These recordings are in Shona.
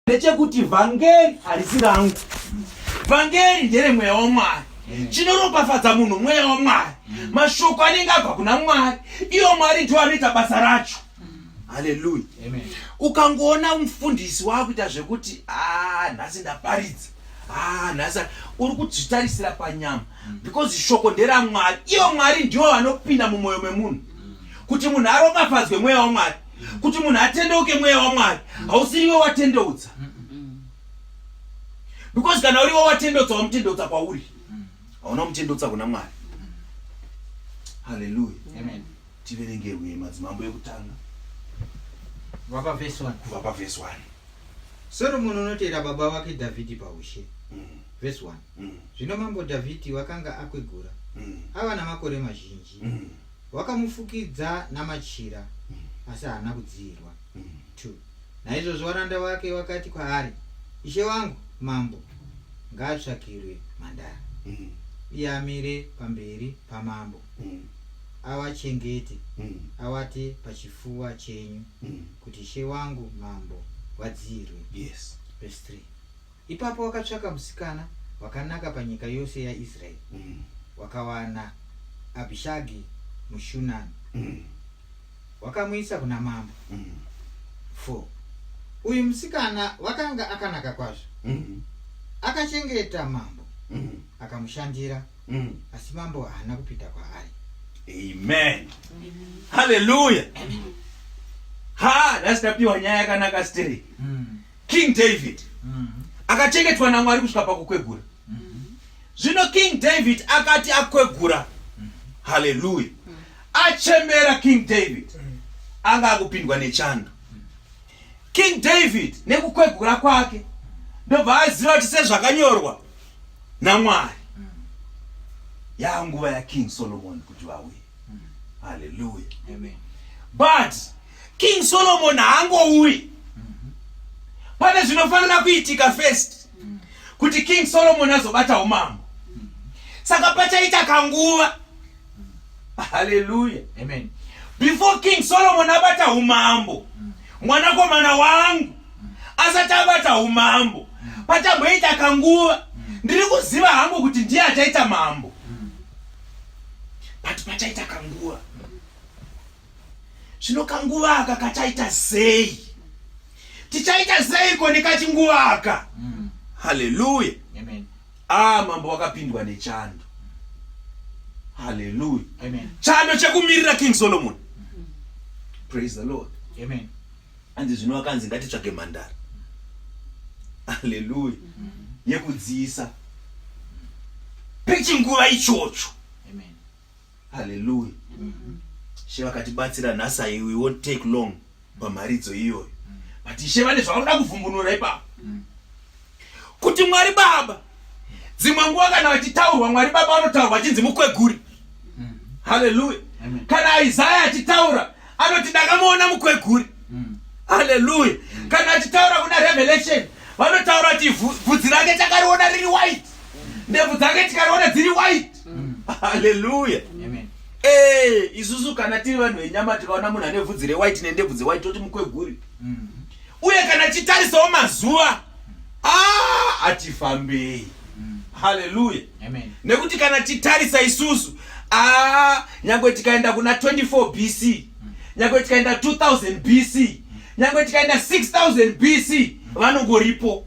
ndechekuti vhangeri harisi rangu. Vhangeri ndere Mweya waMwari. Chinoropafadza munhu Mweya waMwari. Mashoko anenge abva kuna Mwari. Iyo Mwari ndiye anoita basa racho. Haleluya. Ukangoona mufundisi wakuita zvekuti nhasi ndaparidza. Nhasi uri kudzitarisira panyama. Because shoko nderaMwari. Iyo Mwari ndiyo anopinda mumwoyo memunhu. Kuti munhu aropafadzwe Mweya waMwari. Kuti munhu atendeuke Mweya waMwari. Hausiriwe watendeutsa. Because kana uriwe watendeutsa wamutendeutsa kwauri. Hauna mutendeutsa kuna Mwari. Haleluya. Tiverengerwe madzimambo ekutanga. Vapa verse 1. Vapa verse 1. Solomoni unotera baba wake Dhavhidhi paushe. Verse 1. Zvino mambo Dhavhidhi wakanga akwegura. Ava namakore mazhinji. Wakamufukidza namachira asi haana kudziyirwa. 2. Naizvozvo varanda vake vakati kwaari, ishe wangu mambo ngaatsvakirwe mhandara. Iye amire pamberi pamambo. Avachengete, avate pachifuva chenyu, kuti ishe wangu mambo wadzirwe. Yes. Verse 3. Ipapo wakatsvaka musikana wakanaka panyika yose yaIsraeri. Wakawana Abhishagi muShunami. Wakamuisa kuna mambo. 4. Uyu musikana wakanga akanaka kwazvo. Akachengeta mambo. Akamushandira. Asi mambo haana kupinda kwaari. Amen. Hallelujah. Nhasi tapiwa nyaya yakanaka straight. King David akachengetwa naMwari kusvika pakukwegura. Zvino King David akati akwegura. Hallelujah. Achembera King David. Anga akupindwa nechando. King David nekukwegura kwake ndobva aziva kuti sezvakanyorwa naMwari yanguva yaKing Solomon kuti vauye. Hallelujah. Amen. But King Solomon haangouyi. Pane zvinofanira kuitika first kuti King Solomon azobata umambo. Saka pachaita kanguva. Hallelujah. Amen. Before King Solomon abata umambo, mwanakomana wangu asati abata umambo, pachamboita kanguva. Ndiri kuziva hangu kuti ndiye achaita mambo. But pachaita kanguva. Zvino kanguva aka kachaita sei? Tichaita sei kone kachinguva aka? Hallelujah. Amen. Mambo wakapindwa nechando. Hallelujah. Amen. Chando chekumirira King Solomon. Praise the Lord. Amen. And zvino wakanzi ngatitsvake mhandara. Hallelujah. Yekudziisa pechinguva ichocho. Amen. Hallelujah. She vakatibatsira nhasi we won't take long pamharidzo iyoyo. But She vane zvavakuda kuvhumbunura ipapo. Kuti Mwari Baba dzimwe nguva kana vachitaurwa Mwari Baba anotaurwa achinzi mukweguri. Hallelujah. Kana Isaiah achitaura anoti ndakamuona mukweguri. Hallelujah. Kana achitaura kuna Revelation vanotaura kuti bvudzi rake takariona riri white, ndebvu dzake tikariona dziri white. Hallelujah. Amen. Isusu kana tiri vanhu venyama tikaona munhu ane bvudzi rewhite nendebvu dzewhite toti mukweguri. Uye kana chitarisawo mazuva atifambei. Hallelujah. Amen. Nekuti kana titarisa isusu nyangwe tikaenda kuna 24 BC, nyangwe tikaenda 2000 BC, nyangwe tikaenda 6000 BC vanongoripo.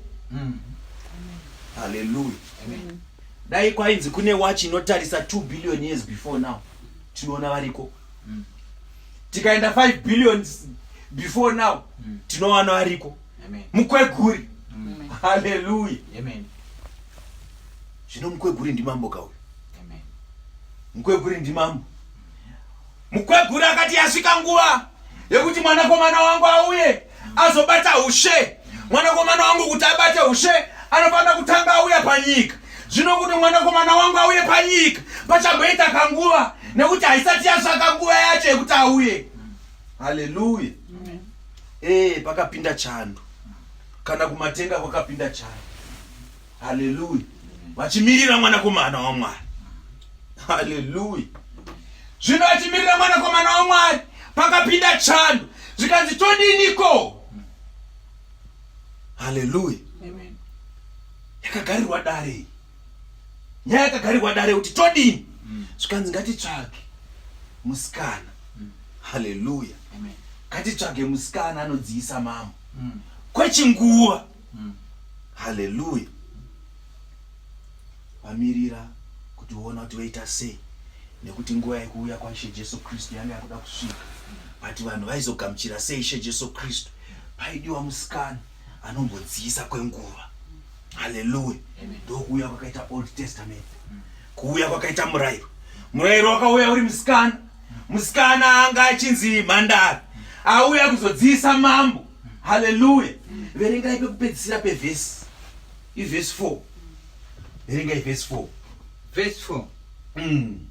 Hallelujah. Amen. Dai kwainzi kune watch inotarisa 2 billion years before now, tinoona variko. Tikaenda 5 billion before now, tinoona variko. Amen. Mukweguri. Hallelujah. Amen. Zvino mukweguri ndimambo kauyo. Amen. Mukweguri ndimambo. Mukweguri akati yasvika nguva yekuti mwanakomana wangu auye azobata ushe. Mwanakomana wangu kuti abate ushe anofanira kutanga auya panyika. Zvino kuti mwanakomana wangu auye panyika pachamboita kanguva nekuti haisati yasvika nguva yacho yekuti auye. Hallelujah. Pakapinda chando. Kana kumatenga kwakapinda chando. Hallelujah. Vachimirira mwanakomana waMwari. Hallelujah. Zvino vachimirira mwanakomana waMwari pakapinda chando. Zvikanzi todiniko? Haleluya. Amen. Yakagarirwa dare. Nyaya yakagarirwa dare kuti todini. Zvikanzi ngatitsvage musikana. Haleluya. Amen. Ngatitsvage musikana anodziisa mambo. Kwechinguva. Haleluya. Vamirira kuti uona kuti voita sei nekuti nguva yekuuya kwaIshe Jesu Kristu yanga yakuda kusvika. But vanhu vaizogamuchira sei Ishe Jesu Kristu? Paidiwa musikana anombodziisa kwenguva. Haleluya. Ndokuuya kwakaita Old Testament. Kuuya kwakaita murayiro. Murayiro wakauya uri musikana. Musikana anga achinzi mhandara. Auya kuzodziisa mambo. Haleluya. Verengai pekupedzisira pevhesi. Ivhesi 4. Verengai vhesi 4. Verse 4.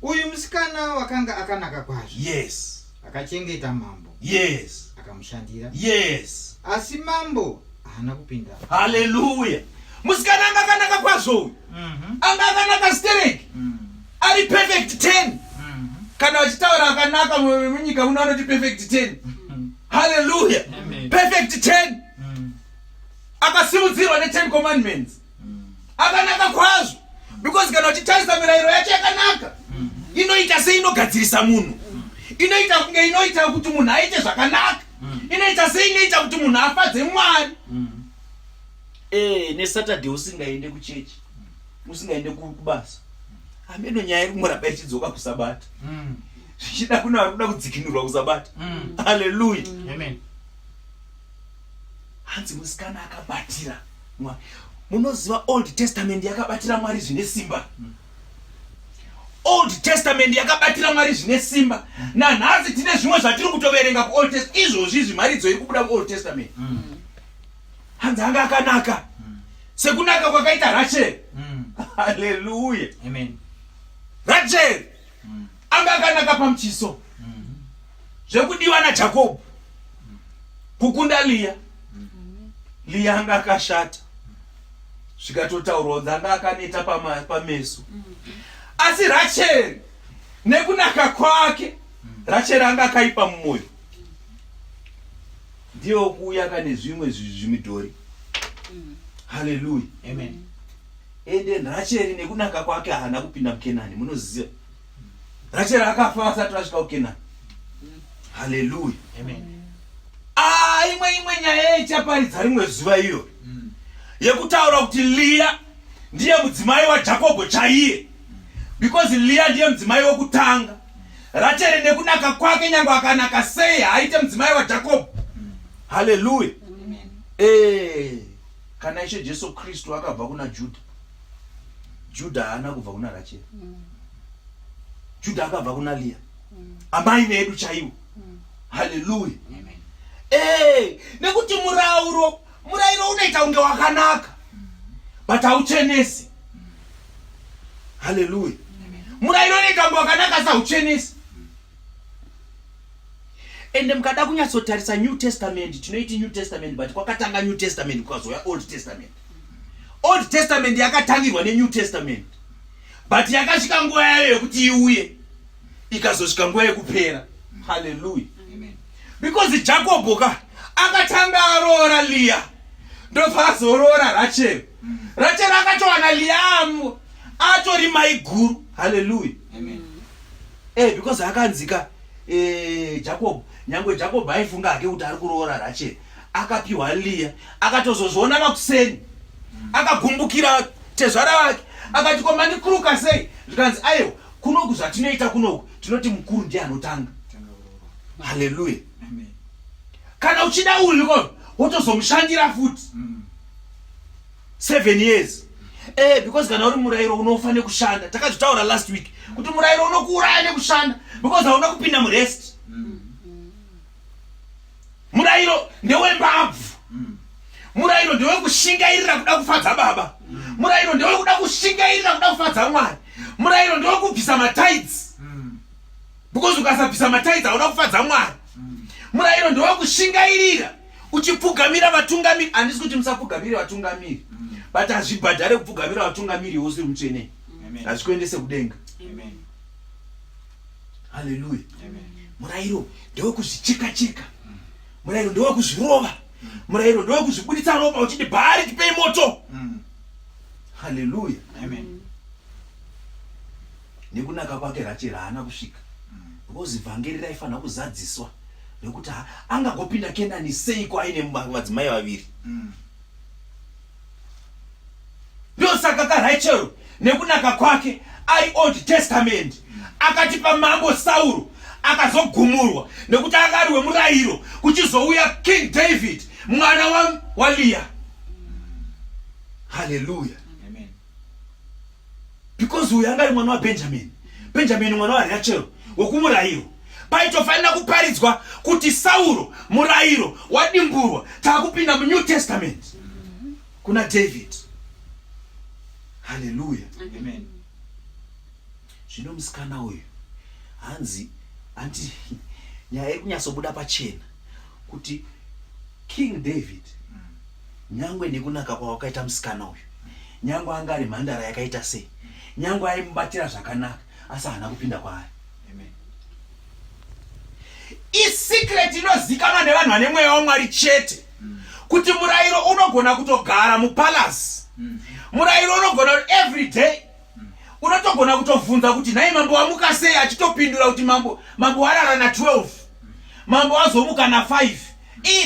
Uyu musikana wakanga akanaka kwazvo. Yes. Akachengeta mambo. Yes. Akamushandira. Yes. Asi mambo haana kupinda. Haleluya. Musikana anga akanaka kwazvo. Anga akanaka stereki. Ari perfect 10. Kana wachitaura akanaka munyika unoona kuti perfect 10. Haleluya. Perfect 10. Akasimudzirwa ne10 commandments. Akanaka kwazvo. Because kana uchitarisa mirayiro yacho yakanaka. Inoita sei inogadzirisa munhu. Inoita kunge inoita kuti munhu aite zvakanaka. Inoita sei inoita kuti munhu afadze Mwari. NeSaturday usingaende kuchechi. Usingaende kubasa. Ameno nyaya iri kumuramba ichidzoka kusabata. Zvichida kuna vari kuda kudzikinurwa kusabata. Haleluya. Amen. Hanzi musikana akabatira Mwari. Munoziva Old Testament yakabatira Mwari zvine simba. Old Testament yakabatira Mwari zvine simba. Nanhasi tine zvimwe zvatiri kutoverenga kuOld Testament. Izvozvi zvimaridzo iri kubuda kuOld Testament. Hanzi anga akanaka. Sekunaka kwakaita Rachel. Haleluya. Amen. Rachel anga akanaka pamuchiso. Zvekudiwa naJakob. Kukunda Leah. Leah anga akashata. Zvikatotaurwa anga akaneta pameso. Asi Rachel nekunaka kwake Rachel anga akaipa mumwoyo. Ndiyo kuuya kane zvimwe zvimidhori. Haleluya. Amen. Ende Rachel nekunaka kwake haana kupinda muKenani. Munoziva Rachel akafa asati asvika kuKenani. Haleluya. Amen. Imwe nyaya ichaparidza rimwe zuva iyo yekutaura kuti Leah ndiye mudzimai waJakobo chaiye. Because Leah ndiye mudzimai wokutanga. Rachel nekunaka kwake nyangwe akanaka sei haite mudzimai waJakobo. Haleluya. Kana Ishe Jesu Kristu akabva kuna Juda. Juda haana kubva kuna Rachel. Juda akabva kuna Leah. Amai vedu chaivo. Haleluya. Nekuti murayiro unoita unge wakanaka. But hauchenesi. Haleluya. Murayiro unoita unge wakanaka sauchenesi. Ende mukada kunyatsotarisa New Testament, tinoiti New Testament but kwakatanga New Testament kwazouya Old Testament. Old Testament yakatangirwa neNew Testament. But yakasvika nguva yayo yekuti iuye. Ikazosvika nguva yekupera. Haleluya. Because Jacob akatanga aroora Leah. Ndobva azoroora Rachel. Rachel akatowana Leah atori mai guru. Haleluya. Because akanzika Jacob. Nyangwe Jacob aifunga hake kuti ari kuroora Rachel. Akapiwa Leah. Akatozozviona makuseni. Akagumbukira tezvara wake. Akati koma ndikuruka sei. Zvikanzi ayo kunoku zvatinoita kunoku tinoti mukuru ndiye anotanga. Haleluya. Kana uchida uliko wotozomushandira futi 7 years. Because kana uri murayiro unofanira kushanda. Takazvitaura last week kuti murayiro unokuuraya nekushanda because hauna kupinda murest. Murayiro ndewembabvu. Murayiro ndewekushingairira kuda kufadza baba. Murayiro ndewekuda kushingairira kuda kufadza Mwari. Murayiro ndewekubvisa matithes. Because ukasabvisa matithes hauna kufadza Mwari. Murayiro ndewekushingairira uchipfugamira vatungamiri. Handisi kuti musapfugamire vatungamiri. But hazvibhadhare kupfugamira vatungamiri usiri mutsvene. Hazvikuendese kudenga. Haleluya. Murayiro ndewekuzvicheka-cheka. Murayiro ndewekuzvirova. murayiro ndewe kuzvibuditsa ropa uchiti bhari tipei moto. Haleluya. Amen. Nekunaka kwake Rachel haana kusvika. Because vhangeri raifanira kuzadziswa nekuti angangopinda Kenani seiko aine madzimai vaviri. Ndosaka kaRachel nekunaka kwake ari Old Testament akatipa mambo Sauro akazogumurwa nekuti akari wemurayiro kuchizouya King David mwana wa Leah. Hallelujah. Amen. Because uyu anga ari mwana wa Benjamin mwana wa Rachel wokumurayiro. Paitofanira kuparidzwa kuti Sauro murayiro wadimburwa taakupinda muNew Testament kuna David. Hallelujah. Amen. Zvino musikana uyu hanzi anti nyaya iri kunyasobuda pachena kuti King David nyangwe nekunaka kwawakaita musikana uyu, nyangwe anga ari mhandara yakaita sei, nyangwe aimubatira zvakanaka, asi haana kupinda kwaari. Isecret inozikanwa nevanhu vane mweya waMwari chete kuti murayiro unogona kutogara mupalace. Murayiro unogona kuti every day unotogona kutovhunza kuti nhai mambo wamuka sei, achitopindura kuti mambo warara na 12, mambo wazomuka na 5,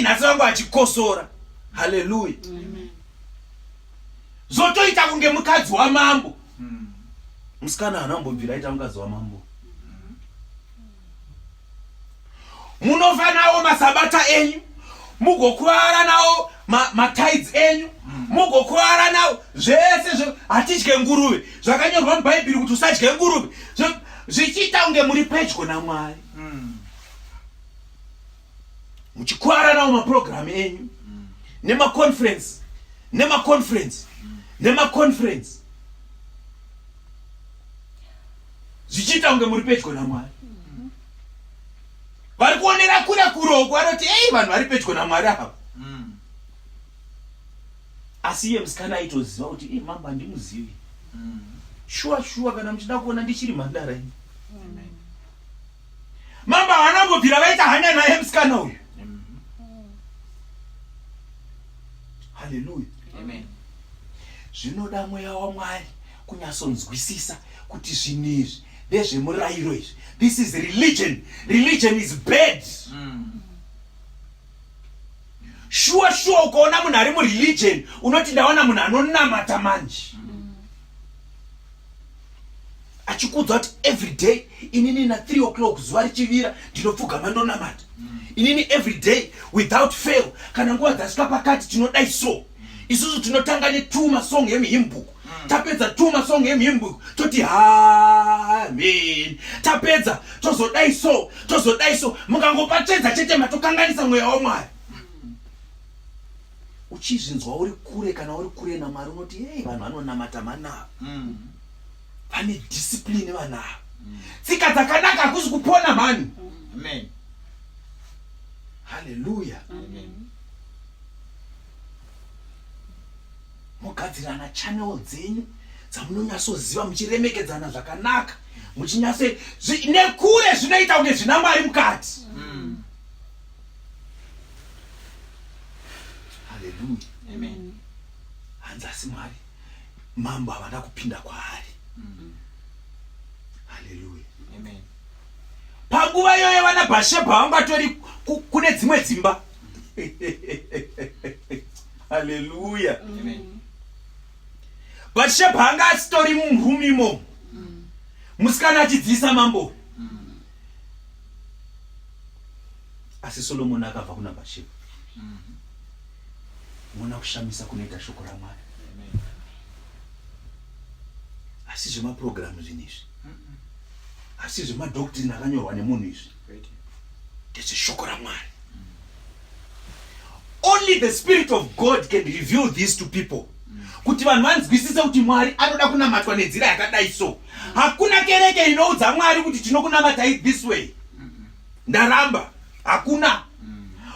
nhasi vangu achikosora. Haleluya. Zotoita kunge mukadzi wamambo. Musikana anambobvira aita mukadzi wamambo. Munova nawo masabata enyu, mugokuara nawo matides enyu, mugokuara nawo zvese hatidye nguruve. Zvakanyorwa muBhaibheri kuti usadye nguruve. Zvichiita kunge muri pedyo naMwari. Muchikuara nawo maprogramu enyu, nemaconference. Zvichiita kunge muri pedyo naMwari. Vari kuonera kure kuroko vanoti vanhu vari pedyo naMwari apa. Asi iye musikana aitoziva kuti mambo handimuzivi. Shuwa kana muchida kuona ndichiri mhandara ini. Mambo havanambobvira vaita hanya naye musikana uyu. Haleluya. Amen. Zvinoda mweya waMwari kunyasonzwisisa kuti zvinhu izvi ndezvemurayiro izvi. This is religion. Religion is bad. Shuwa ukaona munhu ari mureligion unoti ndaona munhu anonamata manje. Achikudzwa kuti every day inini na 3 o'clock zuva richivira ndinopfugama ndonamata. Inini every day without fail kana nguva dzasvika pakati tinodai so. Isusu tinotanga ne2 masong emuhymnbook. Tapedza 2 masong emuhymnbook toti amen. Tapedza tozodai so. Mukangopatedza chete matokanganisa mweya waMwari. Uchizvinzwa uri kure kana uri kure naMwari unoti vanhu vanonamata manavo. Vane discipline vanavo. Tsika dzakanaka hakuzi kupona mani. Amen. Hallelujah. Amen. Mugadzirana channel dzenyu dzamunonyatsoziva muchiremekedzana zvakanaka, muchinyase nekure zvinoita kunge zvina Mwari mukati. Hallelujah. Amen. Hanzi asi Mwari mambo havana kupinda kwaari. Hallelujah. Amen. Panguva iyoyo vana Bhashebha vanga tori kune dzimwe dzimba. Hallelujah. Amen. Bhashebha anga asitori mumhumi imomo. Musikana achidziisa mambo. Asi Solomoni akabva kuna Bhashebha. Muna kushamisa kunoita shoko raMwari. Asi zvemaprogramu zvinizvi, asi zvemadoctrine akanyorwa nemunhu izvi, ndezveshoko raMwari. Only the Spirit of God can reveal this to people. Kuti vanhu vanzwisise kuti Mwari anoda kunamatwa nenzira yakadai so. Hakuna kereke inoudza Mwari kuti tinokunamata this way. Ndaramba, hakuna.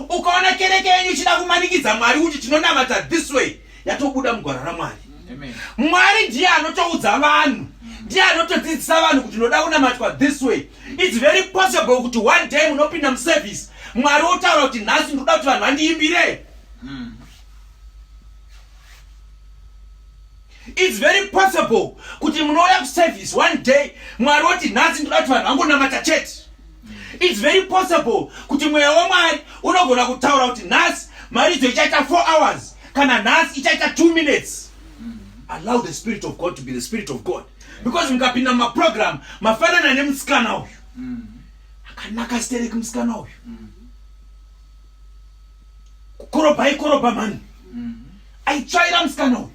Ukaona kereke yenyu ichida kumanikidza Mwari kuti tinonamata this way, yatobuda mugwara raMwari. Mwari ndiye anotoudza vanhu, ndiye anotodzidzisa vanhu kuti tinoda kunamatwa this way. It's very possible kuti one day munopinda muservice Mwari otaura kuti nhasi ndoda kuti vanhu vandiimbire. It's very possible kuti munouya kuservice one day Mwari oti nhasi ndoda kuti vanhu vangonamata chete. It's very possible kuti mweya waMwari unogona kutaura kuti nhasi maridzo ichaita 4 hours kana nhasi ichaita 2 minutes. Allow the Spirit of God to be the Spirit of God. Because mukapinda mumaprogram mafanana nemusikana uyu akanaka stereki musikana uyu kukoroba mani aitsvaira musikana uyu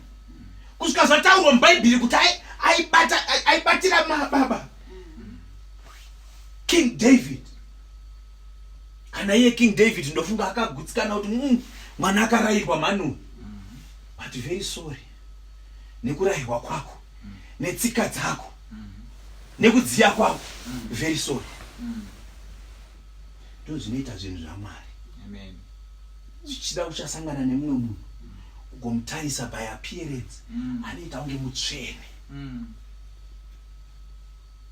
kusvika zvataurwa mubhaibheri kuti aibatira baba. King David, kana iye King David ndofunga akagutsikana kuti mwana akarayirwa manu. But very sorry, nekurayirwa kwako netsika dzako nekudziya kwako, very sorry. Ndozvinoita zvinhu zvaMwari. Amen. Zvichida uchasangana nemumwe munhu ugomutarisa by appearance anoita kunge mutsvene,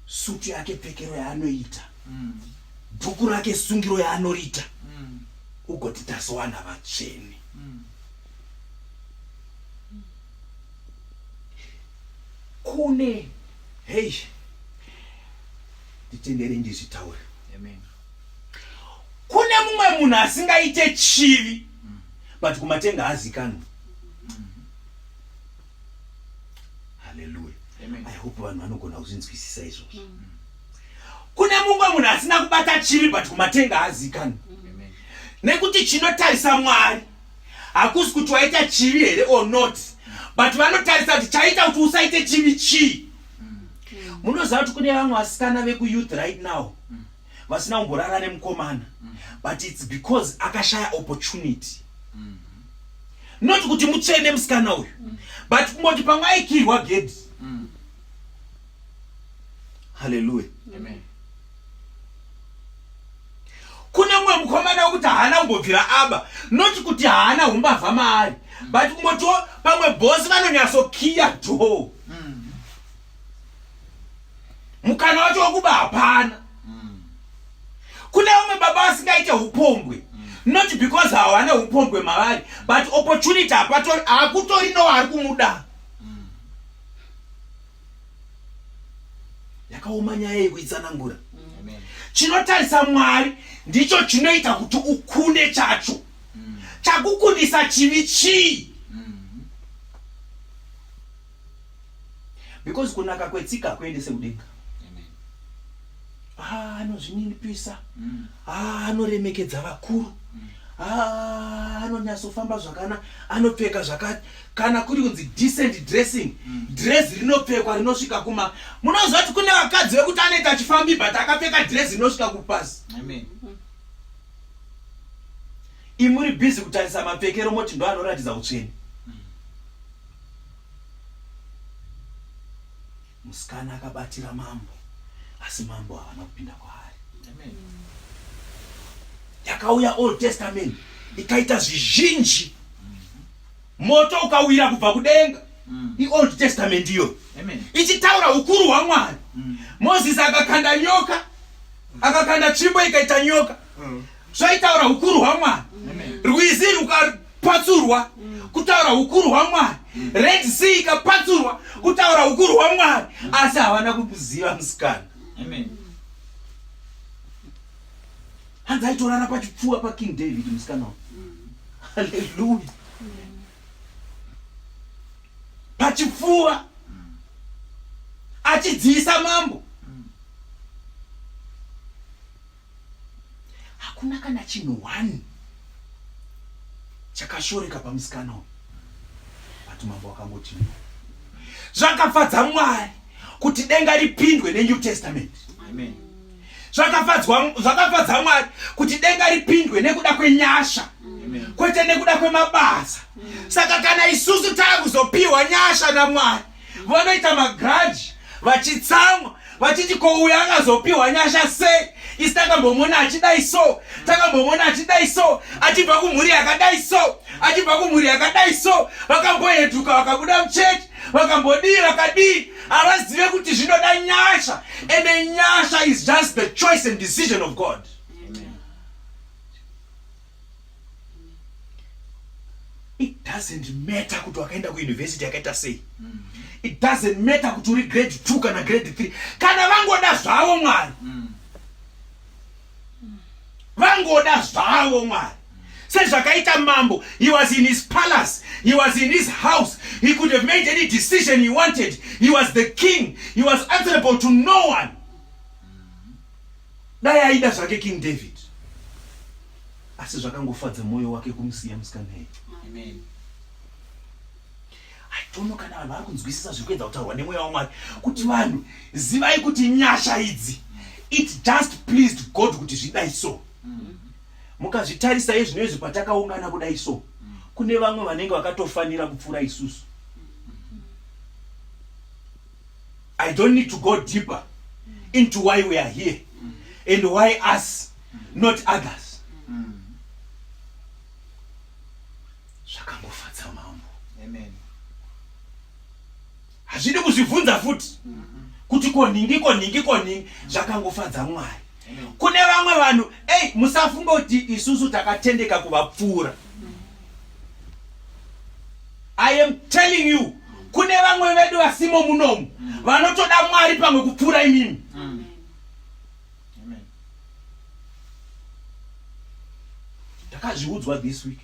sutu yake pfekero yaanoita, bhuku rake sungiro yaanoriita, ugoti tasowana vatsvene. Kune hey, nditendere ndizvitaure. Amen. Kune mumwe munhu asingaite chivi but kumatenga hazikanwa. Hallelujah. Amen. I hope vanhu vanogona kuzvinzwisisa izvozvo. Kune mumwe munhu asina kubata chivi but kumatenga hazikanwa. Amen. Nekuti chinotarisa Mwari hakusi kuti waita chivi here or not, but vanotarisa kuti chaita kuti usaite chivi chii. Munoziva kuti kune vamwe vasikana vekuyouth right now vasina kumborara nemukomana, but it's because akashaya opportunity. Not kuti mutsvene musikana uyu, but kungoti pamwe aikirwa gedhi. Hallelujah. Amen. Kune mumwe mukomana wekuti haana kumbobvira aba, not kuti haana umbavha maari, but kungoti pamwe bhosi vanonyatsokiya dhoo. Mukana wacho wekuba hapana. Kune vamwe baba vasingaite upombwe, not because hawana upombwe mavari, but opportunity hakutori noari kumuda. Yakaoma nyaya yekuitsanangura. Chinotarisa Mwari ndicho chinoita kuti ukunde chacho. Chakukundisa chivi chii? Because kunaka kwetsika kuendese kudenga. Anozvininipisa, anoremekedza vakuru, anonyatsofamba zvakanaka, anopfeka zvakati, kana kuri kunzi decent dressing, dress rinopfekwa rinosvika kuma. Munoziva kuti kune vakadzi vekuti anoita achifambi but akapfeka dress rinosvika kupasi. Amen. Imuri busy kutarisa mapfekero moti ndo anoratidza utsvene. Musikana akabatira mambo, asi mambo havana kupinda kwaari. Amen. Yakauya Old Testament ikaita zvizhinji, moto ukawira kubva kudenga. Old Testament iyo ichitaura ukuru hwaMwari. Moses akakanda nyoka, akakanda tsvimbo ikaita nyoka, zvaitaura ukuru hwaMwari. Rwizi rukapatsurwa kutaura ukuru hwaMwari, Red Sea ikapatsurwa kutaura ukuru hwaMwari, asi havana kuziva musikana. Amen. Hanzi aitorara pachipfuwa pa King David musikana. Hallelujah. Pachipfuwa achidziisa mambo. Hakuna kana chinhu one chakashoreka pamusikana. But mambo akangoti zvakafadza Mwari kuti denga ripindwe neNew Testament. Amen. Zvakafadza Mwari kuti denga ripindwe nekuda kwenyasha, kwete nekuda kwemabasa. Saka kana isusu takuzopiwa nyasha naMwari, vanoita magrudge, vachitsamwa, vachiti ko uyu akazopiwa nyasha sei? Isi takambomona achidai so, takambomona achidai so, achibva kumhuri yakadai so, achibva kumhuri yakadai so, vakambohetuka vakabuda muchechi, vakambodii vakadii, havazive kuti zvinoda nyasha. And the nyasha is just the choice and decision of God. Amen. It doesn't matter kuti wakaenda kuuniversity yakaita sei. It doesn't matter kuti uri grade 2 kana grade 3. Kana vangoda zvavo Mwari. Vangoda zvavo Mwari. Sezvakaita mambo, he was in his palace, he was in his house, he could have made any decision he wanted. He was the king, he was answerable to no one. Dai aida zvake King David. Asi zvakangofadza moyo wake kumusiya musikana iye. Amen. I don't know kana vanhu vari kunzwisisa zviri kuedza kutaurwa nemweya waMwari kuti vanhu zivai kuti nyasha idzi it just pleased God kuti zvidai so. Mukazvitarisa izvinezvi patakaungana kudai so kune vamwe vanenge vakatofanira kupfura isusu. I don't need to go deeper into why we are here and why us, not others. Zvakangofadza mambo. Amen. Hazvidi kuzvibvunza futi kuti koningi zvakangofadza Mwari. Kune vamwe vanhu musafunga kuti isusu takatendeka kuvapfura. I am telling you, kune vamwe vedu vasimo munomu vanotoda Mwari pamwe kupfura imimi. Amen. Takazviudzwa this week.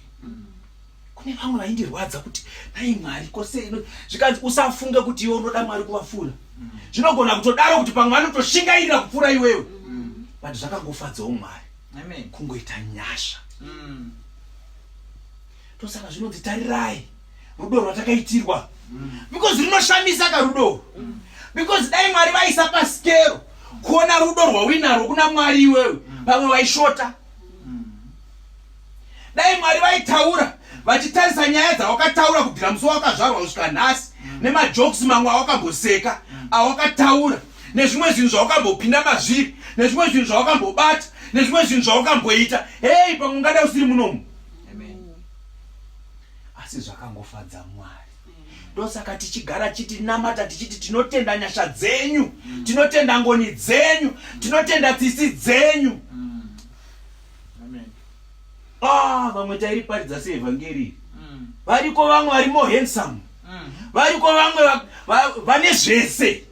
Kune vamwe vaindirwadza kuti nai Mwari kose zvikanzi usafunga kuti iwe unoda Mwari kuvapfura. Zvinogona kutodaro kuti pamwe vanotoshingairira kupfura iwewe. But zvakangofadzawo Mwari. Amen. Kungoita nyasha. Tosaka zvinonzi tarirai rudo rwatakaitirwa. Because rinoshamisa karudo. Because dai Mwari vaisa paskero kuona rudo rwawinarwo kuna Mwari iwewe pamwe vaishota. Dai Mwari vaitaura vachitarisa nyaya dzawakataura kubvira musi wakazvarwa kusvika nhasi nemajokes mamwe awakamboseka awakataura nezvimwe zvinhu zvawakambopinda mazviri nezvimwe zvinhu zvawakambobata nezvimwe zvinhu zvawakamboita pamwe ungada usiri munomu. Asi zvakangofadza Mwari. Ndosaka tichigara chitinamata tichiti tinotenda nyasha dzenyu, tinotenda ngoni dzenyu, tinotenda tsitsi dzenyu. Vamwe tairiparidza seevhangeri. Variko vamwe vari more handsome. Variko vamwe vane zvese.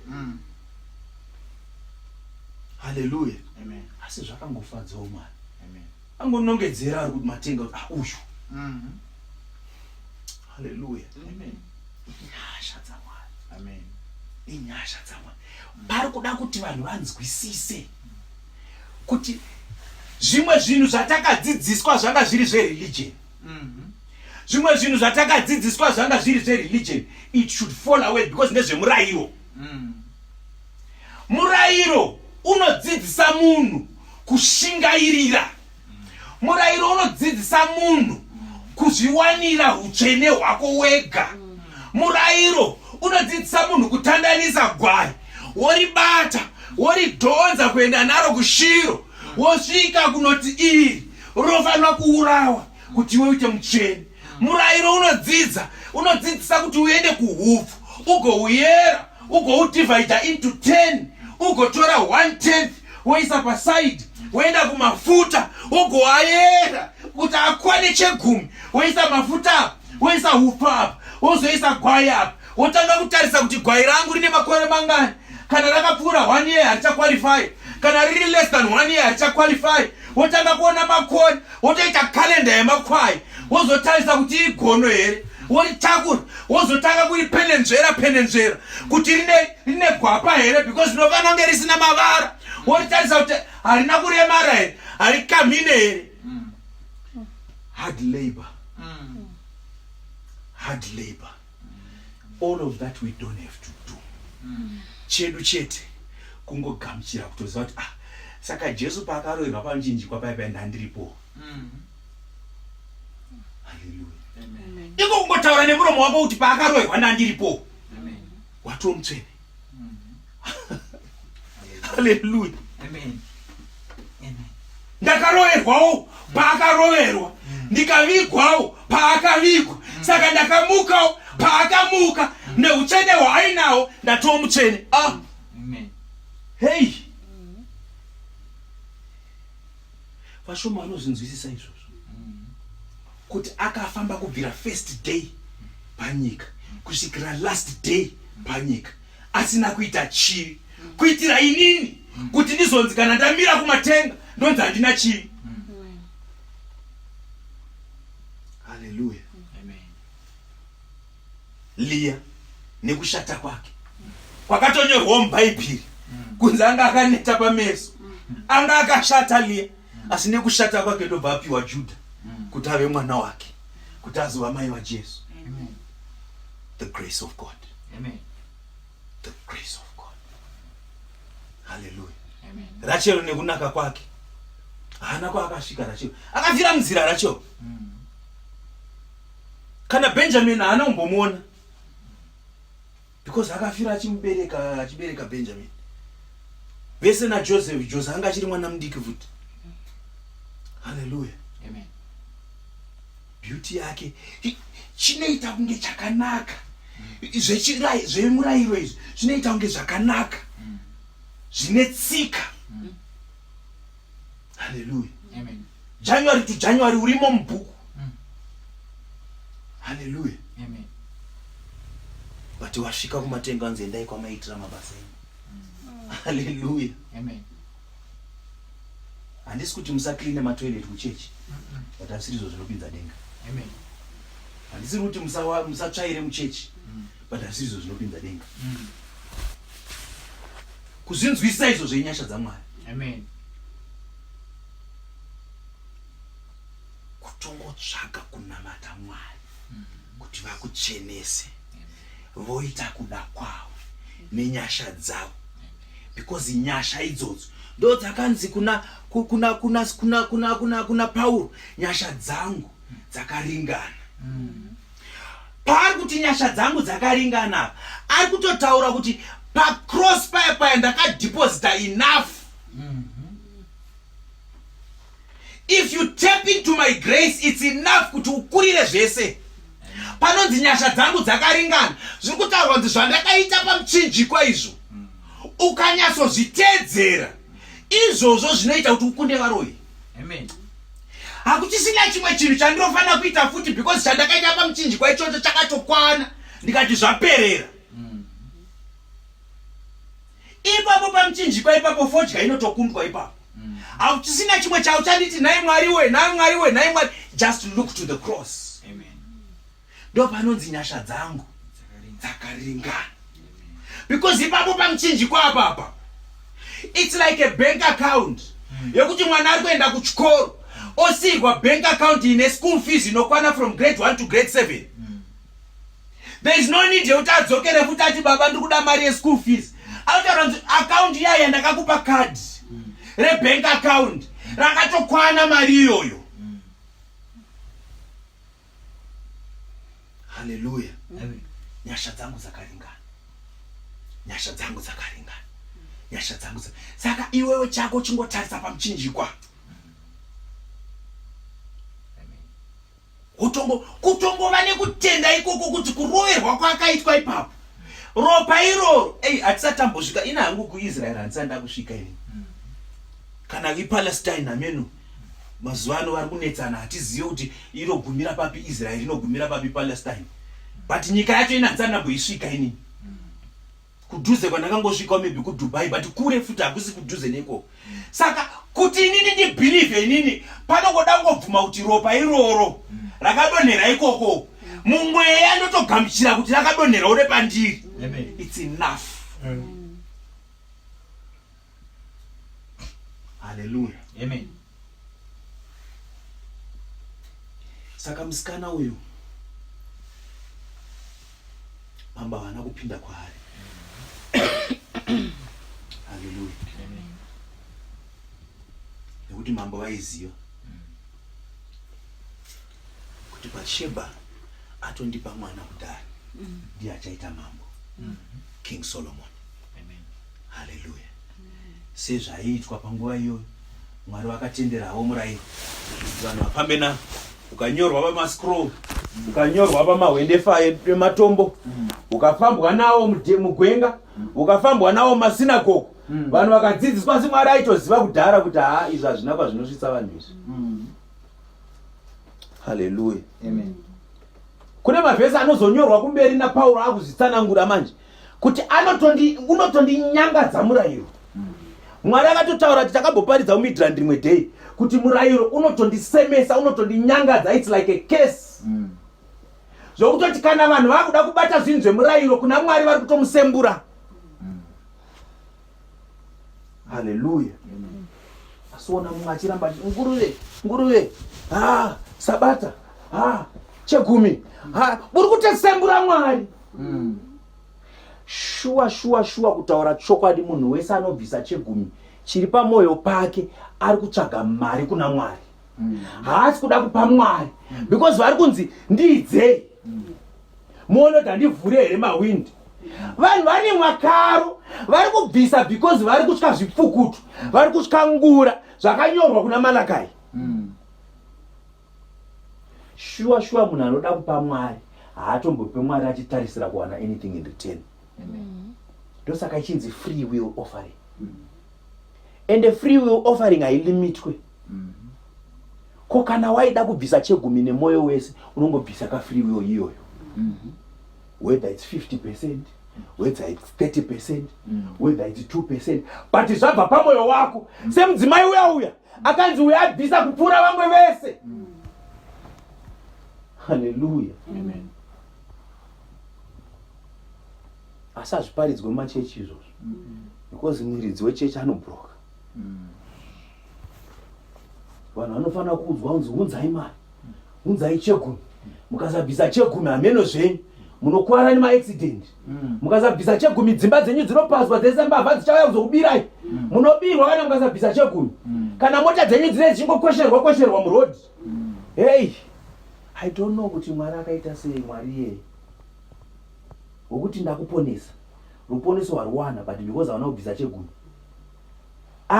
Hallelujah. Amen. Asi zvakangofadzawo Mwari. Amen. Angonongedzera ari kuti matenga uyu. Hallelujah. Amen. Nyasha dzaMwari. Amen. Inyasha dzaMwari. Pari kuda kuti vanhu vanzwisise kuti zvimwe zvinhu zvatakadzidziswa zvanga zviri zvereligion. Zvimwe zvinhu zvatakadzidziswa zvanga zviri zvereligion, it should fall away because ndezvemurayiro. Murayiro unodzidzisa munhu kushingairira. Murayiro unodzidzisa munhu kuzviwanira utsvene hwako wega. Murayiro unodzidzisa munhu kutandanisa gwai, woribata, woridhonza kuenda naro kushiro, wosvika kunoti iri rofanwa kuurawa kuti iwe uite mutsvene. Murayiro unodzidzisa kuti uende kuhupfu, ugouyera, ugoudivhaidha into 10, ugotora 1/10 woisa paside, woenda kumafuta, ugoayera kuti akwane chegumi, woisa mafuta apa, woisa hupfu apa, wozoisa gwai apa, wotanga kutarisa kuti gwai rangu rine makore mangani. Kana rakapfuura 1 year harichaqualify, kana riri less than 1 year harichaqualify. Wotanga kuona makore, wotoita kalenda yemakwai, wozotarisa kuti igono here, woritakura, wozotanga kuripenenzvera kuti rine gwapa here because rinofanira kunge risina mavara. Woritarisa kuti harina kuremara here, harikamhine here. Hard labor. Hard labor. All of that we don't have to do. Chedu chete kungogamuchira kutoziva kuti saka Jesu paakaroverwa pamuchinjikwa paipai ndandiripo. Hallelujah. Iko kungotaura nemuromo wako kuti paakaroverwa ndandiripo. Watu Mutsvene. Hallelujah. Amen. Ndakaroverwawo paakaroverwa, ndikavigwawo paakavigwa, saka ndakamukawo paakamuka, neutsvene hwaainawo ndatoo mutsvene. Amen. Hey, vashoma vanozvinzwisisa izvozvo kuti akafamba kubvira first day panyika kusvikira last day panyika asina kuita chivi kuitira inini kuti ndizonzi kana ndamira kumatenga ndonzi handina chivi. Haleluya. Leah nekushata kwake kwakatonyorwa mubhaibheri kunzi anga akaneta pameso, anga akashata Leah, asi nekushata kwake ndobva apiwa Judha kuti ave mwana wake, kuti azova mai vaJesu. The grace of God. The grace of God. Hallelujah. Rachel nekunaka kwake hana kwaakasvika. Rachel akafira munzira. Rachel kana Benjamin haana kumbomuona because akafira achibereka Benjamin. Vese naJoseph, Joseph anga achiri mwana mudiki futi. Hallelujah. Beauty yake chinoita kunge chakanaka, zvemurayiro izvi zvinoita kunge zvakanaka, zvine tsika. Hallelujah. January to January urimo mubhuku. Hallelujah. But wasvika kumatenga nzi endai kwamaitira mabasa enyu. Hallelujah. Handisi kuti musakline matoilet kuchechi, but asiri izvo zvinopinza denga. Handisi kuti musatsvaire muchechi, but asiri izvo zvinopinza denga. Kuzvinzwisisa izvo zvenyasha dzaMwari. Kutongotsvaga kunamata Mwari kuti vakuchenese, voita kuda kwavo nenyasha dzavo, because nyasha idzodzo ndo dzakanzi kuna Pauro, nyasha dzangu dzakaringana. Paari kuti nyasha dzangu dzakaringana, ari kutotaura kuti pacross paya ndakadeposita enough. If you tap into my grace, it's enough kuti ukurire zvese. Panonzi nyasha dzangu dzakaringana, zviri kutaurwa kuti zvandakaita pamuchinjikwa izvo ukanyatsozviteedzera, izvozvo zvinoita kuti ukunde varoyi. Hakuchisina chimwe chinhu chandinofanira kuita futi, because chandakaita pamuchinjikwa ichocho chakatokwana, ndikati zvaperera. Ipapo pamuchinjikwa ipapo fodya inotokundwa ipapo. Hakuchisina chimwe chauchanditi nhai Mwari we, nhai Mwari we, nhai Mwari. Just look to the cross. Ndo panonzi nyasha dzangu dzakaringana. Because ipapo pamuchinjikwa apapa, it's like a bank account yekuti mwana ari kuenda kuchikoro osiyirwa bank account ine school fees inokwana from grade 1 to grade 7. There is no need yekuti adzokere futi ati baba ndiri kuda mari yeschool fees. Autaura kuti account yaya ndakakupa card rebank account rakatokwana mari iyoyo. Hallelujah. Nyasha dzangu dzakaringana, nyasha dzangu dzakaringana, nyasha dzangu. Saka iwewe chako chingotarisa pamuchinjikwa, kutongova nekutenda ikoko kuti kuroverwa kwakaitwa ipapo, ropa iroro. Hatisatambosvika ina hangu kuIsrael, handisanda kusvika ini. Kana iPalestine ameno mazuva ano vari kunetsana, hatizivi kuti inogumira papi Israel, inogumira papi Palestine. But nyika yacho ina handisanda kuisvika ini. Kudhuze kwandakangosvika maybe kuDubai, but kure futi hakusi kudhuze neko. Saka kuti inini ndibhilive inini, panongoda kungobvuma kuti ropa iroro rakadonhera ikoko, mumweya ndotogamuchira kuti rakadonhera ure pandiri. It's enough. Hallelujah. Amen. Saka musikana uyu mamba vana kupinda kwaari. Hallelujah. Nekuti mambo vaiziva kuti Bathsheba atondipa mwana kudhara ndiye achaita mambo. King Solomon. Hallelujah. Sezvaiitwa panguva iyoyo, Mwari vakatenderawo murayiro vanhu vafambe na ukanyorwa pamascroll, ukanyorwa pamahwendefa ematombo, ukafambwa nawo mugwenga, ukafambwa nawo masinagoge, vanhu vakadzidziswa. Asi Mwari aitoziva kudhara kuti izvi hazvina kwazvinosvitsa vanhu izvi. Hallelujah. Kune mavhesi anozonyorwa kumberi naPauro akuzvitsanangura manje. kuti unotondinyangadza murayiro. Mwari akatotaura kuti takaboparidza mumidrandi rimwe day kuti murayiro unotondisemesa, unotondinyangadza, it's like a case. Zvokutoti kana vanhu vakuda kubata zvinhu zvemurayiro kuna Mwari vari kutomusembura. Haleluya. Asiona mumwe achiramba nguruve, sabata, chegumi, uri kutosembura Mwari. Shuwa kutaura chokwadi, munhu wese anobvisa chegumi chiri pamwoyo pake ari kutsvaga mari kuna Mwari. Haasi kuda kupa Mwari because vari kunzi ndidzei. Muone kuti handivhure here mawindi. Vanhu vari mwakaro vari kubvisa because vari kutya zvipfukutu, vari kutya ngura zvakanyorwa kuna Malakai. Shuwa munhu anoda kupa Mwari haatombope Mwari achitarisira kuwana anything in return. Ndosaka ichinzi free will offering. And a free will offering hailimitwe. Ko kana waida kubvisa chegumi nemoyo wese unongobvisa ka free will iyoyo. Whether it's 50%, whether it's 30%, whether it's 2%, but zvabva pamwoyo wako. Semudzimai uya akanzi uyabvisa kupfuura vamwe vese. Hallelujah. Amen. Asi hazviparidzwe mumachechi izvozvo. Because muridzi wechechi anobhuroka. Vanhu vanofanira kuudzwa kunzi unzai mari, unzai chegumi. Mukasabvisa chegumi hameno zvenyu munokuwara nemaaccident. Mukasabvisa chegumi dzimba dzenyu dzinopazwa dzese mbavha dzichauya kuzokubirai. Munobirwa kana mukasabvisa chegumi. Kana mota dzenyu dzine dzichingokwesherwa murodhi. Hey, I don't know kuti Mwari akaita sei Mwari yeye. Wokuti ndakuponesa. Ruponeso warwana but because hauna kubvisa chegumi.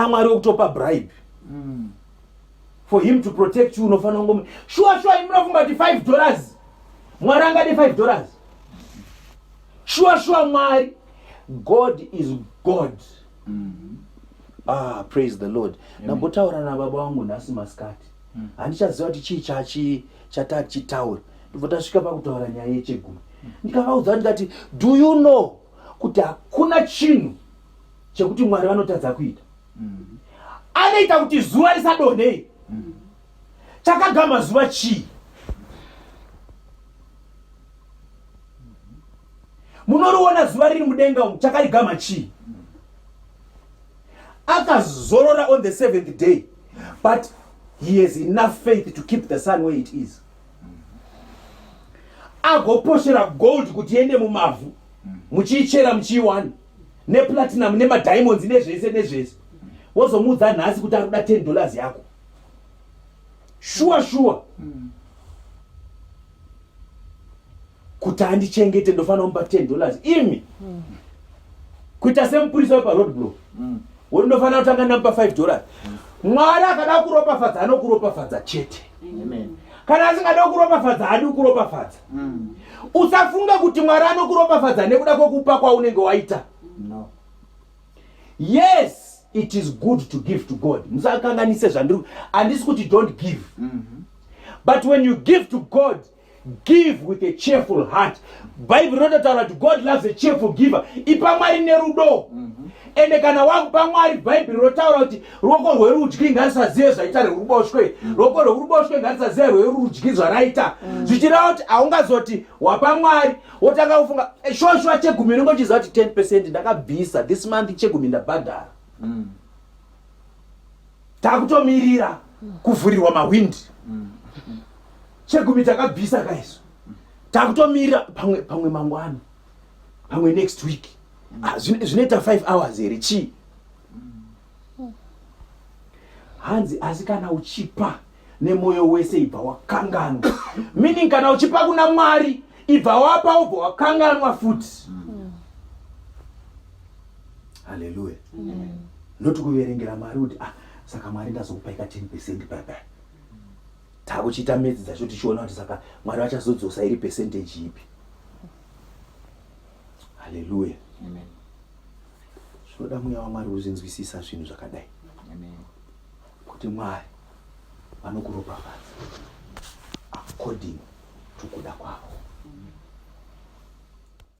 Mwari wokutopa bribe. For him to protect you unofanira ngomwe. Sure inofunga kuti $5. Mwari angade $5. Sure Mwari. God is God. Praise the Lord. Nambotaura nababa wangu nhasi masikati. Handichaziva kuti chii chatachitaura. Ndibva tasvika pakutaura nyaya yechegumi. Ndikavaudza ndikati, do you know kuti hakuna chinhu chekuti Mwari vanotadza kuita. Anoita kuti zuva risadonhei. Chakagama zuva chii? Munoriona zuva riri mudenga umu chakarigama chii? Akazorora on the 7th day, but he has enough faith to keep the sun where it is. Agoposhera gold kuti iende mumavhu, muchiichera muchiiwana, neplatinum nemadiamonds nezvese. Wozomudza nhasi kuti arikuda $10 yako. Sure. Kuti andichengete ndofanira kumupa $10. Imi kuita semupurisa weparoad block. Ndofanira kutanga ndamupa $5. Mwari akada kuropafadza anokuropafadza chete. Kana asingada kuropafadza hadi kuropafadza. Usafunga kuti Mwari anokuropafadza nekuda kwokupa kwaunenge waita. No. Yes, it is good to give to God. Musakanganise zvandiri. Handisi kuti don't give. But when you give to God, give with a cheerful heart. Bible rinotaura kuti God loves a cheerful giver. Ipa Mwari nerudo. Ende kana wakupa Mwari, Bible rinotaura kuti ruoko rwerudyi ngarisazive zvaita rweruboshwe. Ruoko rweruboshwe ngarisazive rwerudyi zvaraita. Zvichireva kuti haungazoti wapa Mwari wotanga kufunga shosho chegumi unongochiziva kuti 10% ndakabvisa this month chegumi ndabhadhara. Takutomirira kuvhurirwa mawindi. Chegumi takabvisa kaiso. Takutomirira pamwe mangwana. Pamwe next week. Zvinoita 5 hours here chii? Hanzi asi kana uchipa nemoyo wese ibva wakanganwa. Meaning kana uchipa kuna Mwari ibva wapa ubva wakanganwa futi. Hallelujah. Not kuverengera mari kuti saka Mwari ndazokupa 10% baba. Takuchita medzi dzacho tichiona kuti saka Mwari vachazodzosa iri percentage ipi. Hallelujah. Amen. Zvinoda Mweya waMwari uzinzwisisa zvinhu zvakadai. Amen. Kuti Mwari vanokuropafadza according to kuda kwavo.